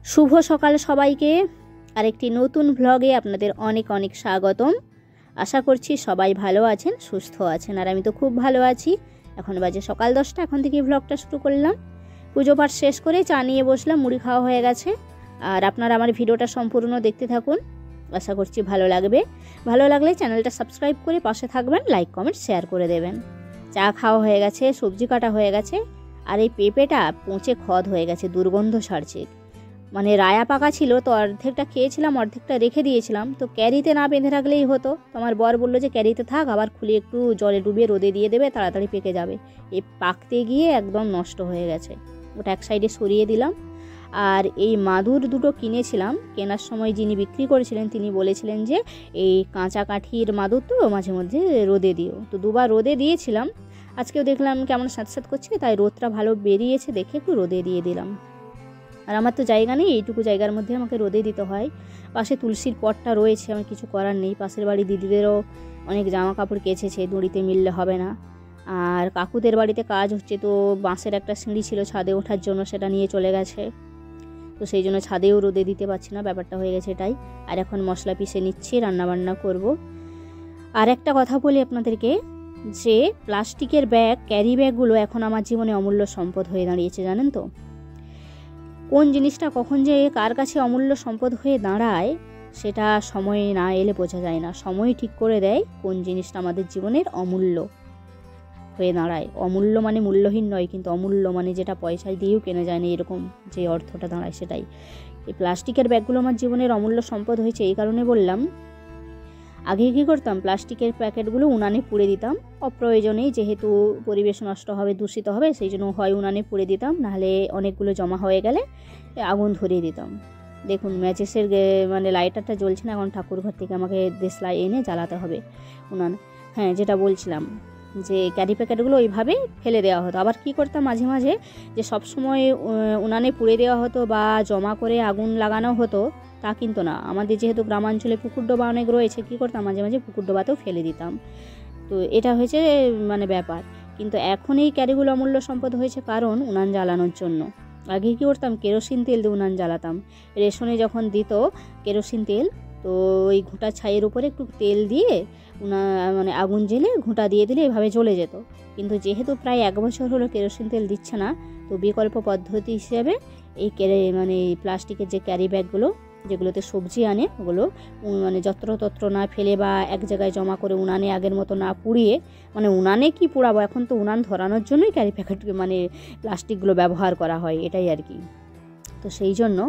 শুভ সকাল সবাইকে। আরেকটি নতুন ভ্লগে আপনাদের অনেক অনেক স্বাগতম। আশা করছি সবাই ভালো আছেন, সুস্থ আছেন, আর আমি তো খুব ভালো আছি। এখন বাজে সকাল 10টা, এখন থেকে ভ্লগটা শুরু করলাম। পুজো পাঠ শেষ করে চা নিয়ে বসলাম, মুড়ি খাওয়া হয়ে গেছে। আর আপনারা আমার ভিডিওটা সম্পূর্ণ দেখতে থাকুন, আশা করছি ভালো লাগবে। ভালো লাগলে চ্যানেলটা সাবস্ক্রাইব করে পাশে থাকবেন, লাইক কমেন্ট শেয়ার করে দেবেন। চা খাওয়া হয়ে গেছে, সবজি কাটা হয়ে গেছে, আর এই পেঁপেটা পচে খদ হয়ে গেছে, দুর্গন্ধ ছাড়ছে। মানে রায়া পাকা ছিল তো অর্ধেকটা খেয়েছিলাম, অর্ধেকটা রেখে দিয়েছিলাম। তো ক্যারিতে না বেঁধে রাখলেই হতো। তো আমার বর বললো যে ক্যারিতে থাক, আবার খুলে একটু জলে ডুবিয়ে রোদে দিয়ে দেবে, তাড়াতাড়ি পেকে যাবে। এই পাকতে গিয়ে একদম নষ্ট হয়ে গেছে, ওটা এক সাইডে সরিয়ে দিলাম। আর এই মাদুর দুটো কিনেছিলাম, কেনার সময় যিনি বিক্রি করেছিলেন তিনি বলেছিলেন যে এই কাঁচা কাঠির মাদুর তো মাঝে মধ্যে রোদে দিও। তো দুবার রোদে দিয়েছিলাম, আজকেও দেখলাম কেমন স্যাঁতস্যাঁত করছে, তাই রোদটা ভালো বেরিয়েছে দেখে একটু রোদে দিয়ে দিলাম। আর আমার তো জায়গা নেই, এইটুকু জায়গার মধ্যে আমাকে রোদে দিতে হয়। পাশে তুলসীর পটটা রয়েছে, আমার কিছু করার নেই। পাশের বাড়ি দিদিদেরও অনেক জামা কাপড় কেচেছে, দড়িতে মিললে হবে না। আর কাকুদের বাড়িতে কাজ হচ্ছে, তো বাঁশের একটা সিঁড়ি ছিল ছাদে ওঠার জন্য, সেটা নিয়ে চলে গেছে। তো সেই জন্য ছাদেও রোদে দিতে পারছি না, ব্যাপারটা হয়ে গেছে এটাই। আর এখন মশলা পিষে নিচ্ছি, রান্নাবান্না করব। আর একটা কথা বলি আপনাদেরকে, যে প্লাস্টিকের ব্যাগ, ক্যারি ব্যাগগুলো এখন আমার জীবনে অমূল্য সম্পদ হয়ে দাঁড়িয়েছে, জানেন তো। কোন জিনিসটা কখন যে কার কাছে অমূল্য সম্পদ হয়ে দাঁড়ায় সেটা সময় না এলে বোঝা যায় না। সময় ঠিক করে দেয় কোন জিনিসটা আমাদের জীবনের অমূল্য হয়ে দাঁড়ায়। অমূল্য মানে মূল্যহীন নয়, কিন্তু অমূল্য মানে যেটা পয়সায় দিয়েও কেনা যায় না, এরকম যে অর্থটা দাঁড়ায় সেটাই। এই প্লাস্টিকের ব্যাগগুলো আমার জীবনের অমূল্য সম্পদ হয়েছে এই কারণে বললাম। আগে কী করতাম, প্লাস্টিকের প্যাকেটগুলো উনানে পুড়ে দিতাম অপ্রয়োজনেই, যেহেতু পরিবেশ নষ্ট হবে, দূষিত হবে, সেই জন্য হয় উনানে পুড়ে দিতাম, নাহলে অনেকগুলো জমা হয়ে গেলে আগুন ধরিয়ে দিতাম। দেখুন ম্যাচেসের মানে লাইটারটা জ্বলছে না, এখন ঠাকুরঘর থেকে আমাকে দেশলাই এনে জ্বালাতে হবে উনান। হ্যাঁ, যেটা বলছিলাম যে ক্যারি প্যাকেটগুলো ওইভাবে ফেলে দেওয়া হতো। আবার কি করতাম মাঝে মাঝে, যে সব সময় উনানে পুড়ে দেওয়া হতো বা জমা করে আগুন লাগানো হতো তা কিন্তু না। আমাদের যেহেতু গ্রামাঞ্চলে পুকুর ডোবা অনেক রয়েছে, কী করতাম মাঝে মাঝে পুকুর ডোবাতেও ফেলে দিতাম। তো এটা হয়েছে মানে ব্যাপার। কিন্তু এখন এই ক্যারিগুলো অমূল্য সম্পদ হয়েছে কারণ উনান জ্বালানোর জন্য। আগে কী করতাম, কেরোসিন তেল দিয়ে উনান জ্বালাতাম। রেশনে যখন দিত কেরোসিন তেল, তো ওই ঘুঁটা ছাইয়ের উপরে একটু তেল দিয়ে মানে আগুন জ্বেলে ঘুঁটা দিয়ে দিলে এভাবে জ্বলে যেত। কিন্তু যেহেতু প্রায় 1 বছর হলো কেরোসিন তেল দিচ্ছে না, তো বিকল্প পদ্ধতি হিসেবে এই মানে প্লাস্টিকের যে ক্যারি ব্যাগগুলো, যেগুলোতে সবজি আনে, ওগুলো মানে যত্রতত্র না ফেলে বা এক জায়গায় জমা করে উনানে আগের মতো না পুড়িয়ে, মানে উনানে কি পোড়াবো, এখন তো উনান ধরানোর জন্যই ক্যারি প্যাকেট মানে প্লাস্টিকগুলো ব্যবহার করা হয়, এটাই আর কি। তো সেই জন্য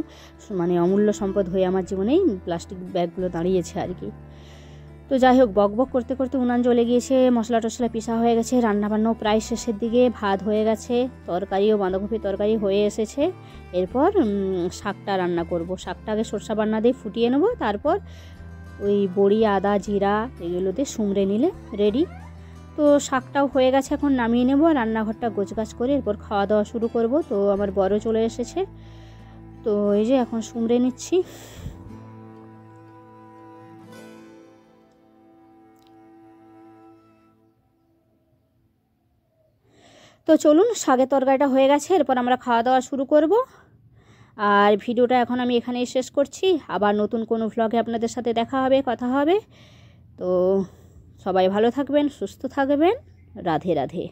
মানে অমূল্য সম্পদ হয়ে আমার জীবনেই প্লাস্টিক ব্যাগগুলো দাঁড়িয়েছে আর কি। তো যাই হোক, বক বক করতে করতে উনান জ্বলে গিয়েছে, মশলা টশলা পিষা হয়ে গেছে, রান্নাবান্নাও প্রায় শেষের দিকে, ভাত হয়ে গেছে, তরকারিও বাঁধাকপির তরকারি হয়ে এসেছে। এরপর শাকটা রান্না করব। শাকটা আগে সরষা বান্না দিয়ে ফুটিয়ে নেব, তারপর ওই বড়ি, আদা, জিরা এগুলোতে সুমড়ে নিলে রেডি। তো শাকটাও হয়ে গেছে, এখন নামিয়ে নেব, রান্নাঘরটা গোছগাছ করে এরপর খাওয়া দাওয়া শুরু করব। তো আমার বড় চলে এসেছে, তো এই যে এখন সুমড়ে নিচ্ছি। তো চলুন, শাকের তরকারিটা হয়ে গেছে, এরপর আমরা খাওয়া দাওয়া শুরু করব। আর ভিডিওটা এখন আমি এখানেই শেষ করছি। আবার নতুন কোনো ভ্লগে আপনাদের সাথে দেখা হবে, কথা হবে। তো সবাই ভালো থাকবেন, সুস্থ থাকবেন। রাধে রাধে।